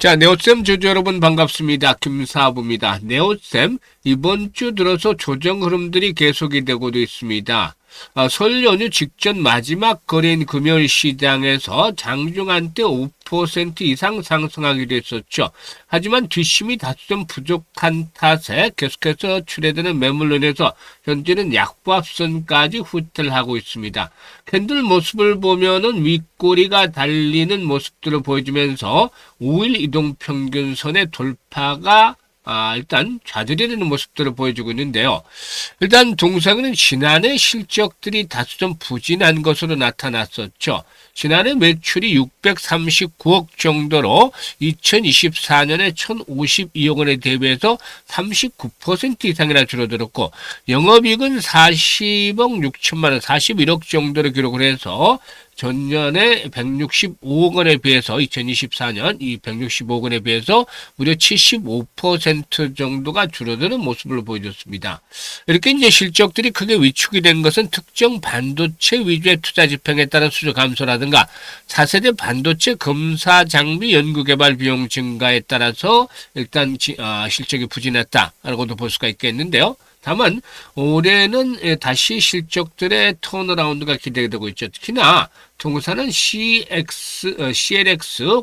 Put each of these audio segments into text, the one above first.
자, 네오쌤 주주 여러분 반갑습니다. 김사부입니다. 네오쌤, 이번 주 들어서 조정 흐름들이 계속이 되고도 있습니다. 설 연휴 직전 마지막 거래인 금요일 시장에서 장중한 때 5% 이상 상승하기도 했었죠. 하지만 뒷심이 다소 좀 부족한 탓에 계속해서 출해되는 매물로 인해서 현재는 약보합선까지 후퇴를 하고 있습니다. 캔들 모습을 보면은 윗꼬리가 달리는 모습들을 보여주면서 5일 이동평균선의 돌파가 일단 좌절이 되는 모습들을 보여주고 있는데요. 일단 동사는 지난해 실적들이 다소 좀 부진한 것으로 나타났었죠. 지난해 매출이 639억 정도로 2024년에 1,052억 원에 대비해서 39% 이상이나 줄어들었고, 영업이익은 40억 6천만 원, 41억 정도로 기록을 해서 전년에 165억 원에 비해서 2024년 이 165억 원에 비해서 무려 75% 정도가 줄어드는 모습을 보여줬습니다. 이렇게 이제 실적들이 크게 위축이 된 것은 특정 반도체 위주의 투자 집행에 따른 수주 감소라든가 차세대 반도체 검사 장비 연구개발 비용 증가에 따라서 일단 실적이 부진했다라고도 볼 수가 있겠는데요. 다만 올해는 다시 실적들의 턴어라운드가 기대되고 있죠. 특히나 통사는 CLX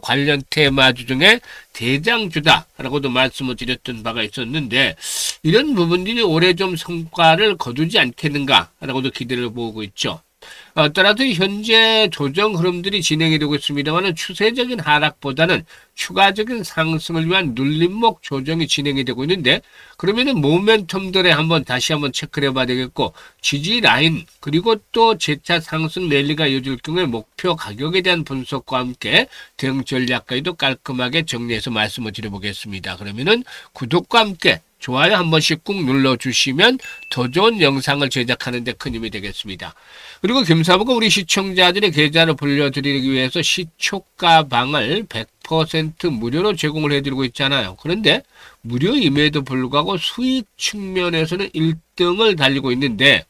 관련 테마주 중에 대장주다라고도 말씀을 드렸던 바가 있었는데, 이런 부분들이 올해 좀 성과를 거두지 않겠는가라고도 기대를 보고 있죠. 따라서 현재 조정 흐름들이 진행이 되고 있습니다만 추세적인 하락보다는 추가적인 상승을 위한 눌림목 조정이 진행이 되고 있는데, 그러면은 모멘텀들에 다시 한번 체크를 해봐야 되겠고, 지지 라인 그리고 또 재차 상승 랠리가 이어질 경우에 목표 가격에 대한 분석과 함께 대응 전략까지도 깔끔하게 정리해서 말씀을 드려보겠습니다. 그러면은 구독과 함께 좋아요 한 번씩 꾹 눌러주시면 더 좋은 영상을 제작하는 데 큰 힘이 되겠습니다. 그리고 김사부가 우리 시청자들의 계좌를 불려드리기 위해서 시초가방을 100% 무료로 제공을 해드리고 있잖아요. 그런데 무료임에도 불구하고 수익 측면에서는 1등을 달리고 있는데,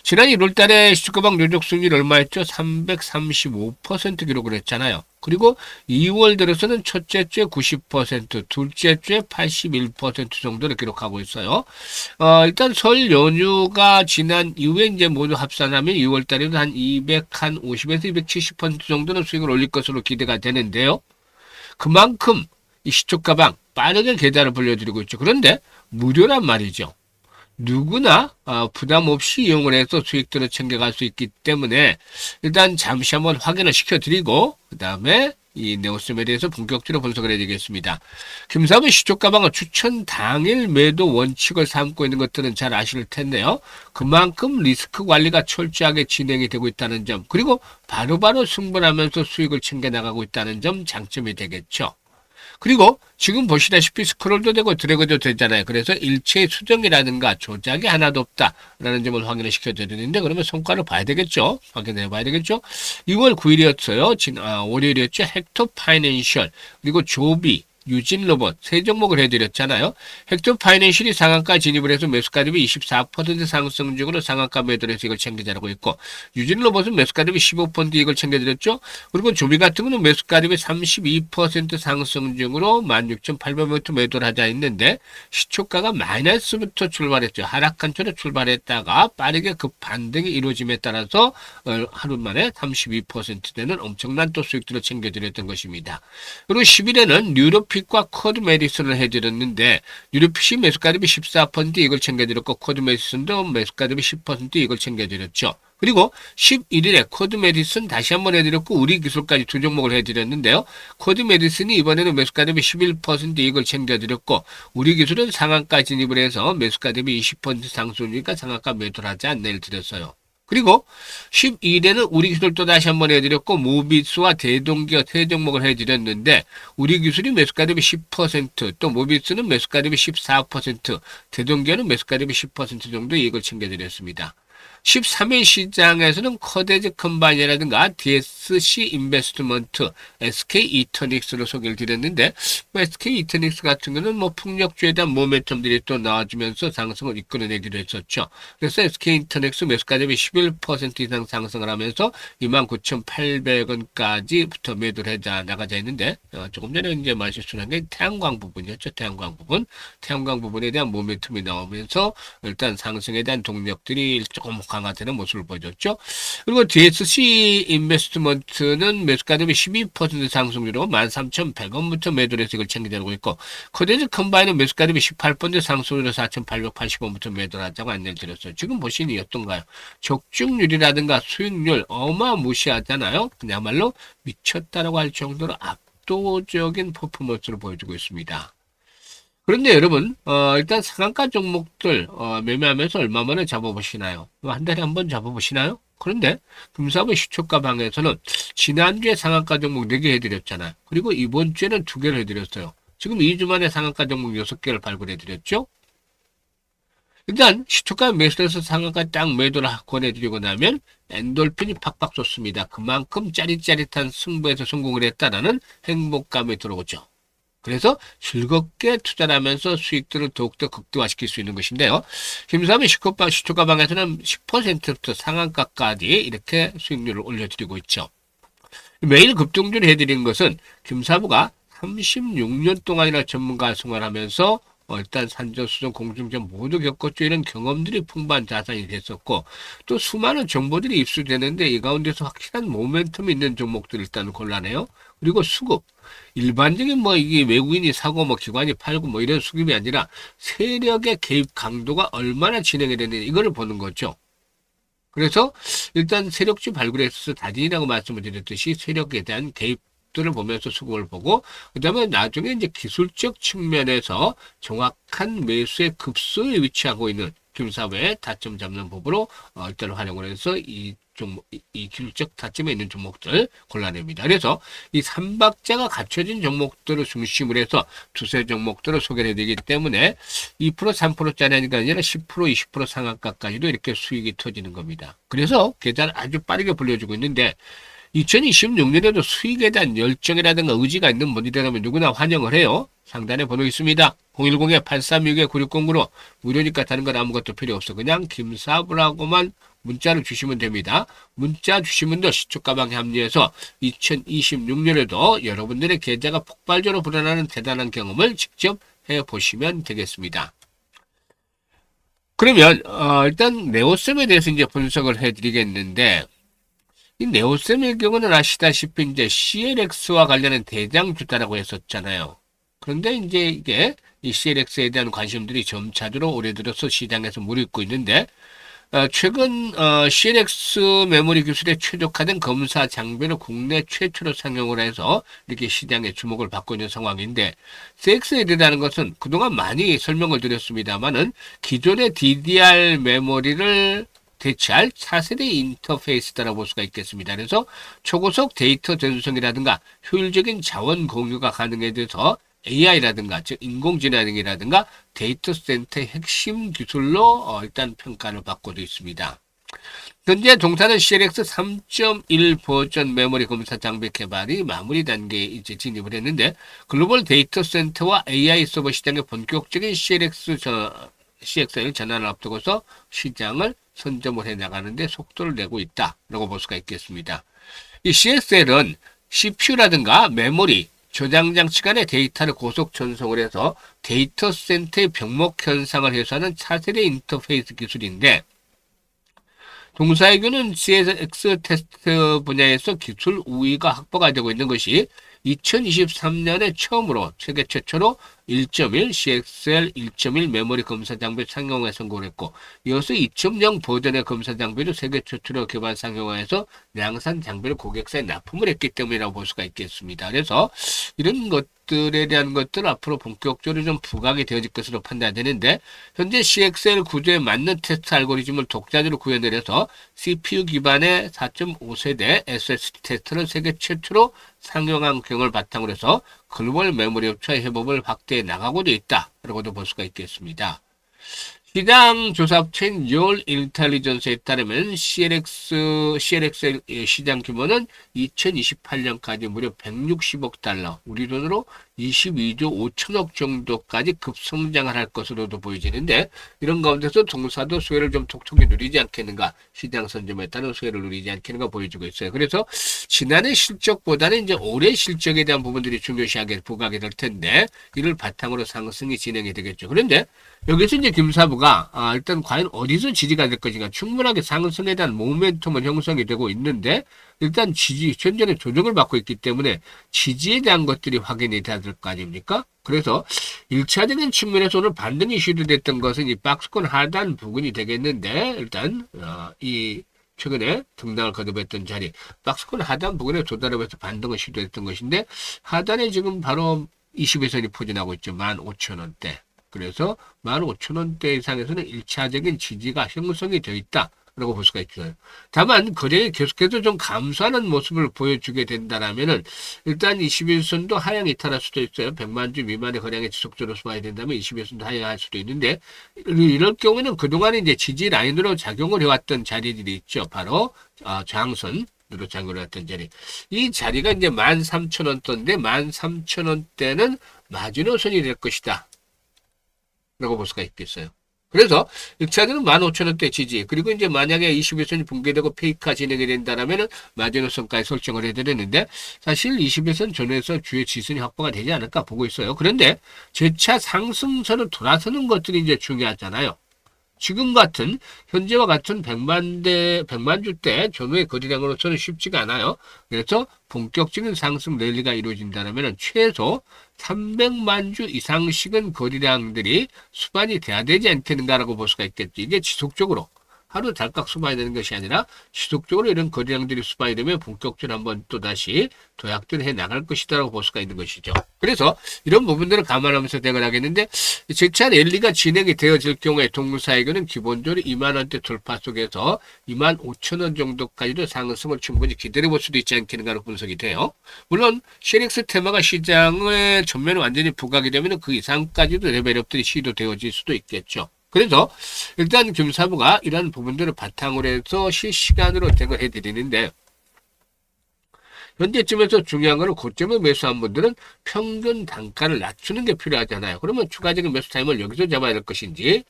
지난 1월 달에 시초가방 누적 수익률 얼마였죠? 335% 기록을 했잖아요. 그리고 2월 들어서는 첫째 주에 90%, 둘째 주에 81% 정도를 기록하고 있어요. 일단 설 연휴가 지난 이후에 이제 모두 합산하면 2월 달에는 한 250에서 270% 정도는 수익을 올릴 것으로 기대가 되는데요. 그만큼 이 시초가방 빠르게 계좌를 불려드리고 있죠. 그런데 무료란 말이죠. 누구나 부담 없이 이용을 해서 수익들을 챙겨갈 수 있기 때문에 일단 잠시 한번 확인을 시켜드리고 그 다음에 이 네오쌤에 대해서 본격적으로 분석을 해드리겠습니다. 김사부 시초가방은 추천 당일 매도 원칙을 삼고 있는 것들은 잘 아실 텐데요. 그만큼 리스크 관리가 철저하게 진행이 되고 있다는 점, 그리고 바로바로 승분하면서 수익을 챙겨나가고 있다는 점 장점이 되겠죠. 그리고 지금 보시다시피 스크롤도 되고 드래그도 되잖아요. 그래서 일체의 수정이라든가 조작이 하나도 없다라는 점을 확인을 시켜드리는데, 그러면 성과를 봐야 되겠죠. 확인해 봐야 되겠죠. 2월 9일이었어요. 월요일이었죠. 헥토 파이낸셜 그리고 조비, 유진 로봇 세 종목을 해드렸잖아요. 헥토 파이낸셜이 상한가 진입을 해서 매수가 대비 24% 상승 중으로 상한가 매도를 해서 이걸 챙겨자라고 있고, 유진 로봇은 매수가 대비 15% 이걸 챙겨드렸죠. 그리고 조비 같은 경우는 매수가 대비 32% 상승 중으로 16,800m 매도를 하자 했는데, 시초가가 마이너스부터 출발했죠. 하락한 채로 출발했다가 빠르게 급반등이 이루어짐에 따라서 하루 만에 32% 되는 엄청난 또 수익들을 챙겨드렸던 것입니다. 그리고 10일에는 뉴로핏과 코드 메디슨을 해드렸는데, 뉴로핏이 매수가 대비 14% 이걸 챙겨드렸고, 코드 메디슨도 매수가 대비 10% 이걸 챙겨드렸죠. 그리고 11일에 코드 메디슨 다시 한번 해드렸고, 우리 기술까지 두 종목을 해드렸는데요. 코드 메디슨이 이번에는 매수가 대비 11% 이걸 챙겨드렸고, 우리 기술은 상한가 진입을 해서 매수가 대비 20% 상승이니까 상한가 매도를 하지 않내를 드렸어요. 그리고 12일에는 우리 기술 또 다시 한번 해드렸고, 모비스와 대동기어 세 종목을 해드렸는데, 우리 기술이 매수가 대비 10%, 또 모비스는 매수가 대비 14%, 대동기어는 매수가 대비 10% 정도 이익을 챙겨드렸습니다. 13일 시장에서는 커데즈 컴바인이라든가 DSC 인베스트먼트, SK 이터닉스로 소개를 드렸는데, SK 이터닉스 같은 경우는 풍력주에 대한 모멘텀들이 또 나와주면서 상승을 이끌어내기도 했었죠. 그래서 SK 이터닉스 매수가 대비 11% 이상 상승을 하면서 29,800원까지부터 매도를 해 나가자 했는데, 조금 전에 이제 말실수한 게 태양광 부분이었죠. 태양광 부분에 대한 모멘텀이 나오면서 일단 상승에 대한 동력들이 조금 강화되는 모습을 보여줬죠. 그리고 DSC 인베스트먼트는 매수가 대비 12% 상승률로 13,100원부터 매도를 해서 이걸 챙기려고 있고, 커데즈 컴바인은 매수가 대비 18% 상승률로 4,880원부터 매도를 하자고 안내를 드렸어요. 지금 보시니 어떤가요? 적중률이라든가 수익률 어마무시하잖아요. 그야말로 미쳤다라고 할 정도로 압도적인 퍼포먼스를 보여주고 있습니다. 그런데 여러분, 일단 상한가 종목들 매매하면서 얼마 만에 잡아보시나요? 한 달에 한 번 잡아보시나요? 그런데 금사부 시초가 방에서는 지난주에 상한가 종목 4개 해드렸잖아요. 그리고 이번 주에는 2개를 해드렸어요. 지금 2주 만에 상한가 종목 6개를 발굴해드렸죠? 일단 시초가 매수해서 상한가 딱 매도를 권해드리고 나면 엔돌핀이 팍팍 솟습니다. 그만큼 짜릿짜릿한 승부에서 성공을 했다라는 행복감이 들어오죠. 그래서 즐겁게 투자를 하면서 수익들을 더욱더 극대화시킬 수 있는 것인데요. 김삼의 시초가 방에서는 10%부터 상한가까지 이렇게 수익률을 올려드리고 있죠. 매일 급등주를 해드린 것은 김사부가 36년 동안이나 전문가 생활하면서 일단 산전수전 공중전 모두 겪었죠. 이런 경험들이 풍부한 자산이 됐었고, 또 수많은 정보들이 입수되는데 이 가운데서 확실한 모멘텀이 있는 종목들을 일단 골라내요. 그리고 수급, 일반적인 이게 외국인이 사고 기관이 팔고 이런 수급이 아니라 세력의 개입 강도가 얼마나 진행이 되는지 이거를 보는 거죠. 그래서 일단 세력주 발굴에 있어서 다진이라고 말씀을 드렸듯이 세력에 대한 개입들을 보면서 수급을 보고, 그 다음에 나중에 이제 기술적 측면에서 정확한 매수의 급소에 위치하고 있는 김사부의 타점 잡는 법으로 일단 활용을 해서 이 기술적 타점에 있는 종목들 골라냅니다. 그래서 이 3박자가 갖춰진 종목들을 중심으로 해서 두세 종목들을 소개를 해드리기 때문에 2% 3%짜리가 아니라 10% 20% 상한가까지도 이렇게 수익이 터지는 겁니다. 그래서 계좌를 아주 빠르게 불려주고 있는데 2026년에도 수익에 대한 열정이라든가 의지가 있는 분들이라면 누구나 환영을 해요. 상단에 번호 있습니다. 010-8362-9609로 무료니까 다른 건 아무것도 필요 없어. 그냥 김사부라고만 문자를 주시면 됩니다. 문자 주신 분들 시초가방에 합류해서 2026년에도 여러분들의 계좌가 폭발적으로 불어나는 대단한 경험을 직접 해보시면 되겠습니다. 그러면 일단 네오셈에 대해서 이제 분석을 해드리겠는데, 이 네오셈의 경우는 아시다시피 이제 CLX와 관련된 대장주다라고 했었잖아요. 그런데 이제 이게 이 CLX에 대한 관심들이 점차적으로 올해 들어서 시장에서 무르익고 있는데, 최근 CLX 메모리 기술에 최적화된 검사 장비를 국내 최초로 상용을 해서 이렇게 시장에 주목을 받고 있는 상황인데, CXL이라는 것은 그동안 많이 설명을 드렸습니다만은 기존의 DDR 메모리를 대체할 차세대 인터페이스다라고 볼 수가 있겠습니다. 그래서 초고속 데이터 전송이라든가 효율적인 자원 공유가 가능해져서 AI라든가 즉 인공지능이라든가 데이터 센터의 핵심 기술로 일단 평가를 받고도 있습니다. 현재 동사는 CLX 3.1 버전 메모리 검사 장비 개발이 마무리 단계에 이제 진입을 했는데, 글로벌 데이터 센터와 AI 서버 시장의 본격적인 CXL 전환을 앞두고서 시장을 선점을 해 나가는데 속도를 내고 있다라고 볼 수가 있겠습니다. 이 CXL은 CPU라든가 메모리, 저장 장치 간의 데이터를 고속 전송을 해서 데이터 센터의 병목 현상을 해소하는 차세대 인터페이스 기술인데, 동사에게는 CX 테스트 분야에서 기술 우위가 확보가 되고 있는 것이 2023년에 처음으로 세계 최초로 1.1 CXL 1.1 메모리 검사 장비 상용화에 성공을 했고, 이어서 2.0 버전의 검사 장비도 세계 최초로 개발 상용화해서 양산 장비를 고객사에 납품을 했기 때문이라고 볼 수가 있겠습니다. 그래서 이런 것들에 대한 것들 앞으로 본격적으로 좀 부각이 되어질 것으로 판단되는데, 현재 CXL 구조에 맞는 테스트 알고리즘을 독자적으로 구현을 해서 CPU 기반의 4.5세대 SSD 테스트를 세계 최초로 상용한 경험을 바탕으로 해서 글로벌 메모리 업체의 협업을 확대해 나가고도 있다라고도 볼 수가 있겠습니다. 시장 조사업체인 Your Intelligence에 따르면 CLX 시장 규모는 2028년까지 무려 160억 달러, 우리 돈으로 22조 5천억 정도까지 급성장을 할 것으로도 보여지는데, 이런 가운데서 동사도 수혜를 좀 톡톡히 누리지 않겠는가, 시장 선점에 따른 수혜를 누리지 않겠는가 보여지고 있어요. 그래서 지난해 실적보다는 이제 올해 실적에 대한 부분들이 중요시하게 부각이 될 텐데, 이를 바탕으로 상승이 진행이 되겠죠. 그런데 여기서 이제 김사부가 일단 과연 어디서 지지가 될 것인가, 충분하게 상승에 대한 모멘텀은 형성이 되고 있는데, 일단 현재는 조정을 받고 있기 때문에 지지에 대한 것들이 확인이 돼야 될 거 아닙니까? 그래서 1차적인 측면에서 오늘 반등이 시도됐던 것은 이 박스권 하단 부근이 되겠는데, 일단 이 최근에 등락을 거듭했던 자리, 박스권 하단 부근에 도달하면서 반등을 시도했던 것인데, 하단에 지금 바로 20일선이 포진하고 있죠. 15,000원대. 그래서 15,000원대 이상에서는 1차적인 지지가 형성이 되어 있다 라고 볼 수가 있어요. 다만 거래가 계속해서 좀 감소하는 모습을 보여주게 된다라면은, 일단 21선도 하향 이탈할 수도 있어요. 100만 주 미만의 거래량이 지속적으로 수반이 된다면 21선도 하향할 수도 있는데, 이럴 경우에는 그동안에 이제 지지 라인으로 작용을 해왔던 자리들이 있죠. 바로 저항선으로 작용을 해왔던 자리. 이 자리가 이제 13,000원대인데, 13,000원대는 마지노선이 될 것이다 라고 볼 수가 있겠어요. 그래서 1차적으로 15,000원대 지지, 그리고 이제 만약에 21선이 붕괴되고 페이크가 진행이 된다라면은 마지노선까지 설정을 해드렸는데, 사실 21선 전후에서 주요 지선이 확보가 되지 않을까 보고 있어요. 그런데 재차 상승선을 돌아서는 것들이 이제 중요하잖아요. 지금 같은 현재와 같은 100만 주대 전후의 거래량으로서는 쉽지가 않아요. 그래서 본격적인 상승 랠리가 이루어진다면 최소 300만 주 이상씩은 거래량들이 수반이 돼야 되지 않겠는가라고 볼 수가 있겠지. 이게 지속적으로 하루 달깍 수반이 되는 것이 아니라 지속적으로 이런 거래량들이 수반이 되면 본격적으로 한번 또다시 도약들을 해 나갈 것이다라고 볼 수가 있는 것이죠. 그래서 이런 부분들을 감안하면서 대응을 하겠는데, 재차 랠리가 진행이 되어질 경우에 동사에게는 기본적으로 2만원대 돌파 속에서 25,000원 정도까지도 상승을 충분히 기다려볼 수도 있지 않겠는가로 분석이 돼요. 물론 CLX 테마가 시장의 전면에 완전히 부각이 되면 그 이상까지도 레벨업들이 시도되어질 수도 있겠죠. 그래서 일단 김사부가 이런 부분들을 바탕으로 해서 실시간으로 대응을 해드리는데, 현재쯤에서 중요한 거는 고점에 매수한 분들은 평균 단가를 낮추는 게 필요하잖아요. 그러면 추가적인 매수 타임을 여기서 잡아야 될 것인지,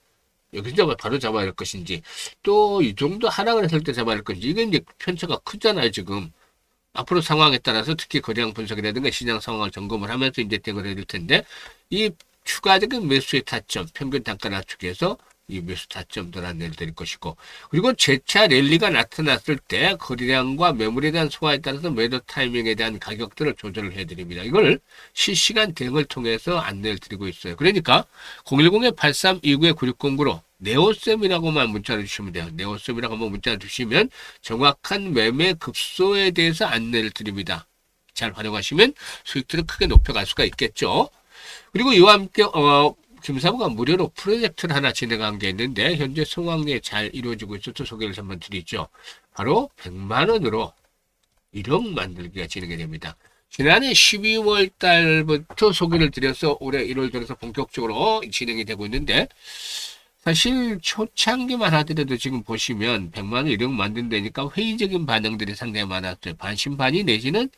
여기서 바로 잡아야 될 것인지, 또 이 정도 하락을 했을 때 잡아야 될 것인지, 이게 이제 편차가 크잖아요, 지금. 앞으로 상황에 따라서 특히 거래량 분석이라든가 시장 상황을 점검을 하면서 이제 대응을 해야 될 텐데, 이 추가적인 매수의 타점, 평균 단가 낮추기 위해서 이 매수 타점들 안내를 드릴 것이고, 그리고 재차 랠리가 나타났을 때 거래량과 매물에 대한 소화에 따라서 매도 타이밍에 대한 가격들을 조절을 해드립니다. 이걸 실시간 대응을 통해서 안내를 드리고 있어요. 그러니까 010-8329-9609로 네오쌤이라고만 문자를 주시면 돼요. 네오쌤이라고 한번 문자를 주시면 정확한 매매 급소에 대해서 안내를 드립니다. 잘 활용하시면 수익들을 크게 높여갈 수가 있겠죠. 그리고 이와 함께 김사부가 무료로 프로젝트를 하나 진행한 게 있는데, 현재 성황리에 잘 이루어지고 있어서 소개를 한번 드리죠. 바로 100만원으로 1억 만들기가 진행이 됩니다. 지난해 12월 달부터 소개를 드려서 올해 1월 들어서 본격적으로 진행이 되고 있는데, 사실 초창기만 하더라도 지금 보시면 100만원 1억 만든다니까 회의적인 반응들이 상당히 많았어요. 반신반의 내지는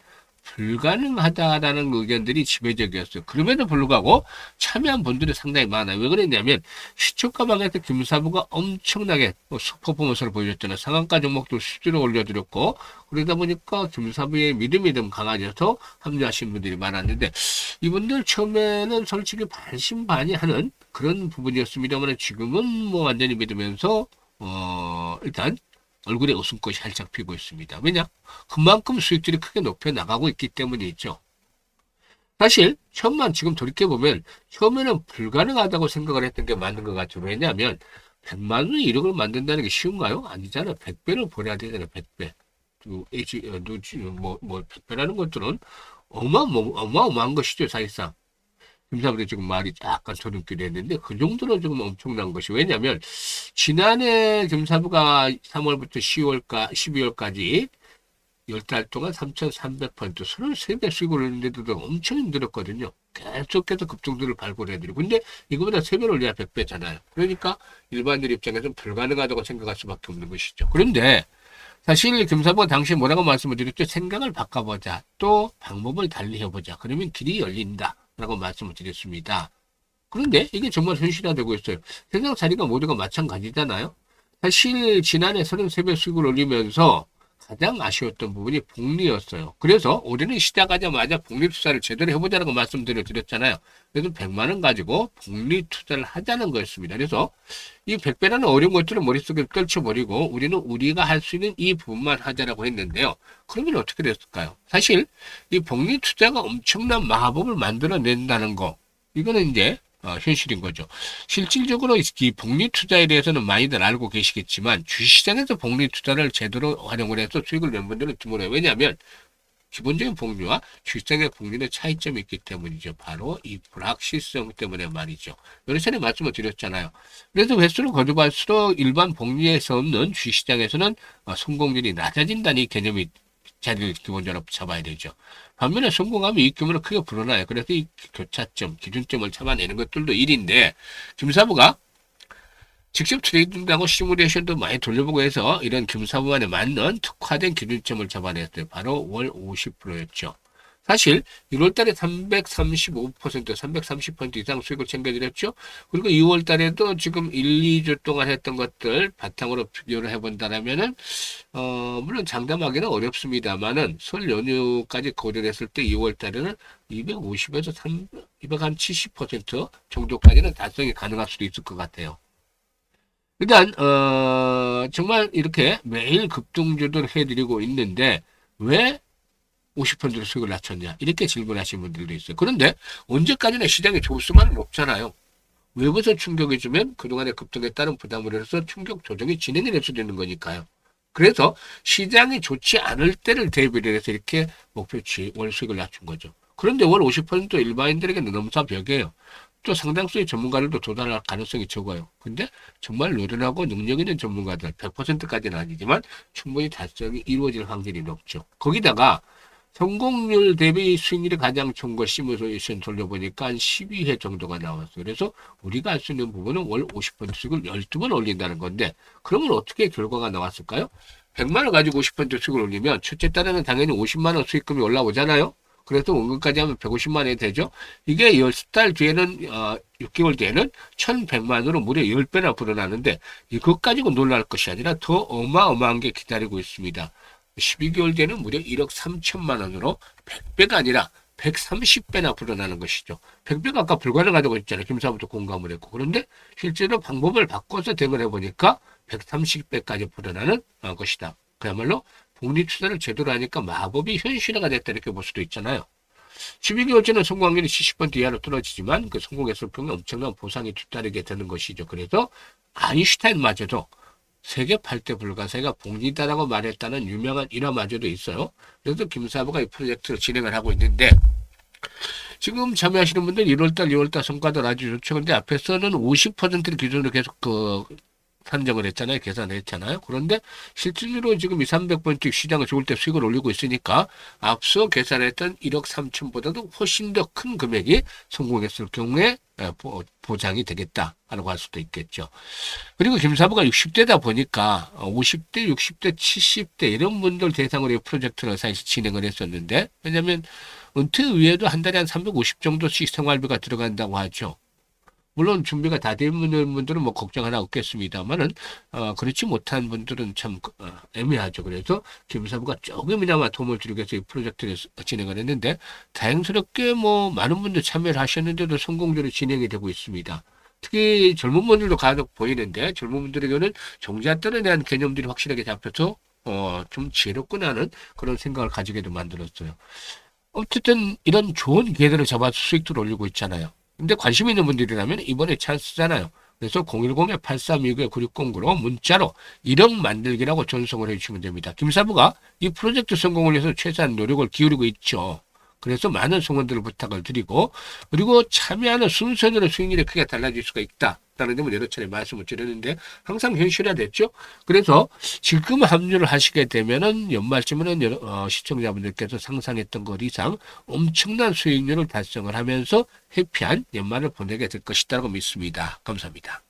불가능하다라는 의견들이 지배적이었어요. 그럼에도 불구하고 참여한 분들이 상당히 많아요. 왜 그랬냐면 시초가 방에서 김사부가 엄청나게 퍼포먼스를 보여줬잖아요. 상한가 종목도 수주로 올려드렸고, 그러다 보니까 김사부의 믿음이 좀 강해져서 합류하신 분들이 많았는데, 이분들 처음에는 솔직히 반신반의하는 그런 부분이었습니다만, 지금은 뭐 완전히 믿으면서 일단 얼굴에 웃음꽃이 활짝 피고 있습니다. 왜냐? 그만큼 수익들이 크게 높여 나가고 있기 때문이죠. 사실 처음만 지금 돌이켜보면 처음에는 불가능하다고 생각을 했던 게 맞는 것 같아요. 왜냐하면 100만 원의 1억을 만든다는 게 쉬운가요? 아니잖아요. 100배를 벌여야 되잖아요. 100배. 100배라는 것들은 어마어마한 것이죠. 사실상. 김사부도 지금 말이 약간 조름길이 했는데, 그 정도로 좀 엄청난 것이, 왜냐면 지난해 김사부가 3월부터 12월까지 10달 동안 3,300%, 33배 수익을 올리는데도 엄청 힘들었거든요. 계속해서 급등들을 발굴해드리고. 근데 이거보다 3배를 올려야 100배잖아요. 그러니까 일반인들 입장에서는 불가능하다고 생각할 수밖에 없는 것이죠. 그런데 사실 김사부가 당시 뭐라고 말씀을 드렸죠? 생각을 바꿔보자. 또 방법을 달리 해보자. 그러면 길이 열린다. 라고 말씀을 드렸습니다. 그런데 이게 정말 현실화되고 있어요. 세상 자리가 모두가 마찬가지잖아요. 사실 지난해 33배 수익을 올리면서 가장 아쉬웠던 부분이 복리였어요. 그래서 올해는 시작하자마자 복리 투자를 제대로 해보자라고 말씀드렸잖아요. 그래서 100만 원 가지고 복리 투자를 하자는 거였습니다. 그래서 이 100배라는 어려운 것들을 머릿속에 떨쳐버리고 우리는 우리가 할 수 있는 이 부분만 하자라고 했는데요. 그러면 어떻게 됐을까요? 사실 이 복리 투자가 엄청난 마법을 만들어낸다는 거, 이거는 이제 현실인 거죠. 실질적으로 이 복리 투자에 대해서는 많이들 알고 계시겠지만 주식시장에서 복리 투자를 제대로 활용을 해서 수익을 낸 분들은 드물어요. 왜냐하면 기본적인 복리와 주식시장의 복리는 차이점이 있기 때문이죠. 바로 이 불확실성 때문에 말이죠. 여러 차례 말씀을 드렸잖아요. 그래서 횟수를 거듭할수록 일반 복리에서 없는 주식시장에서는 성공률이 낮아진다는 이 개념이 자리를 기본적으로 잡아야 되죠. 반면에 성공하면 이익 규모는 크게 불어나요. 그래서 이 교차점, 기준점을 잡아내는 것들도 일인데, 김사부가 직접 트레이딩하고 시뮬레이션도 많이 돌려보고 해서 이런 김사부만에 맞는 특화된 기준점을 잡아냈어요. 바로 월 50%였죠. 사실 1월달에 335%, 330% 이상 수익을 챙겨드렸죠. 그리고 2월달에도 지금 1, 2주 동안 했던 것들 바탕으로 비교를 해본다면은 물론 장담하기는 어렵습니다만은 설 연휴까지 고려를 했을 때 2월달에는 250에서 270% 정도까지는 달성이 가능할 수도 있을 것 같아요. 일단 정말 이렇게 매일 급등주들 해드리고 있는데 왜 50%로 수익을 낮췄냐 이렇게 질문하시는 분들도 있어요. 그런데 언제까지나 시장이 좋을 수만은 없잖아요. 외부에서 충격이 주면 그동안의 급등에 따른 부담을 해서 충격 조정이 진행이 될 수도 있는 거니까요. 그래서 시장이 좋지 않을 때를 대비를 해서 이렇게 목표치 월 수익을 낮춘 거죠. 그런데 월 50% 일반인들에게는 넘사벽이에요. 또 상당수의 전문가들도 도달할 가능성이 적어요. 근데 정말 노련하고 능력 있는 전문가들 100%까지는 아니지만 충분히 달성이 이루어질 확률이 높죠. 거기다가 성공률 대비 수익률이 가장 좋은 거 시뮬레이션 돌려보니까 한 12회 정도가 나왔어요. 그래서 우리가 할 수 있는 부분은 월 50% 수익을 12번 올린다는 건데 그러면 어떻게 결과가 나왔을까요? 100만 원 가지고 50% 수익을 올리면 첫째 달에는 당연히 50만 원 수익금이 올라오잖아요. 그래서 원금까지 하면 150만 원이 되죠. 이게 10달 뒤에는 6개월 뒤에는 1100만으로 무려 10배나 불어나는데 이것 가지고 놀랄 것이 아니라 더 어마어마한 게 기다리고 있습니다. 12개월 뒤에는 무려 1억 3천만 원으로 100배가 아니라 130배나 불어나는 것이죠. 100배가 아까 불가능하다고 했잖아요. 김사부도 공감을 했고. 그런데 실제로 방법을 바꿔서 대응을 해보니까 130배까지 불어나는 것이다. 그야말로 복리 투자를 제대로 하니까 마법이 현실화가 됐다 이렇게 볼 수도 있잖아요. 12개월째는 성공 확률이 70% 이하로 떨어지지만 그 성공했을 경우에 엄청난 보상이 뒤따르게 되는 것이죠. 그래서 아인슈타인마저도 세계 8대 불가사의가 복리다라고 말했다는 유명한 일화마저도 있어요. 그래서 김사부가 이 프로젝트를 진행을 하고 있는데 지금 참여하시는 분들 1월달, 2월달 성과도 아주 좋죠. 근데 앞에서는 50%를 기준으로 계속 산정을 했잖아요. 계산을 했잖아요. 그런데 실질적으로 지금 200~300% 시장을 좋을 때 수익을 올리고 있으니까 앞서 계산했던 1억 3천보다도 훨씬 더 큰 금액이 성공했을 경우에 보장이 되겠다라고 할 수도 있겠죠. 그리고 김사부가 60대다 보니까 50대, 60대, 70대 이런 분들 대상으로 이 프로젝트를 사실 진행을 했었는데 왜냐하면 은퇴 이후에도 한 달에 한 350 정도씩 생활비가 들어간다고 하죠. 물론 준비가 다 된 분들은 뭐 걱정 하나 없겠습니다만은 그렇지 못한 분들은 참 애매하죠. 그래서 김사부가 조금이나마 도움을 드리기 위해서 이 프로젝트를 진행을 했는데 다행스럽게 뭐 많은 분들 참여를 하셨는데도 성공적으로 진행이 되고 있습니다. 특히 젊은 분들도 간혹 보이는데 젊은 분들에게는 종잣돈에 대한 개념들이 확실하게 잡혀서 좀 지혜롭구나 하는 그런 생각을 가지게도 만들었어요. 어쨌든 이런 좋은 기회들을 잡아서 수익도 올리고 있잖아요. 근데 관심 있는 분들이라면 이번에 찬스잖아요. 그래서 010-8329-9609로 문자로 1억 만들기라고 전송을 해주시면 됩니다. 김사부가 이 프로젝트 성공을 위해서 최대한 노력을 기울이고 있죠. 그래서 많은 성원들을 부탁을 드리고 그리고 참여하는 순서대로 수익률이 크게 달라질 수가 있다. 다는 점을 여러 차례 말씀을 드렸는데 항상 현실화됐죠. 그래서 지금 합류를 하시게 되면은 연말쯤에는 시청자분들께서 상상했던 것 이상 엄청난 수익률을 달성을 하면서 해피한 연말을 보내게 될 것이라고 믿습니다. 감사합니다.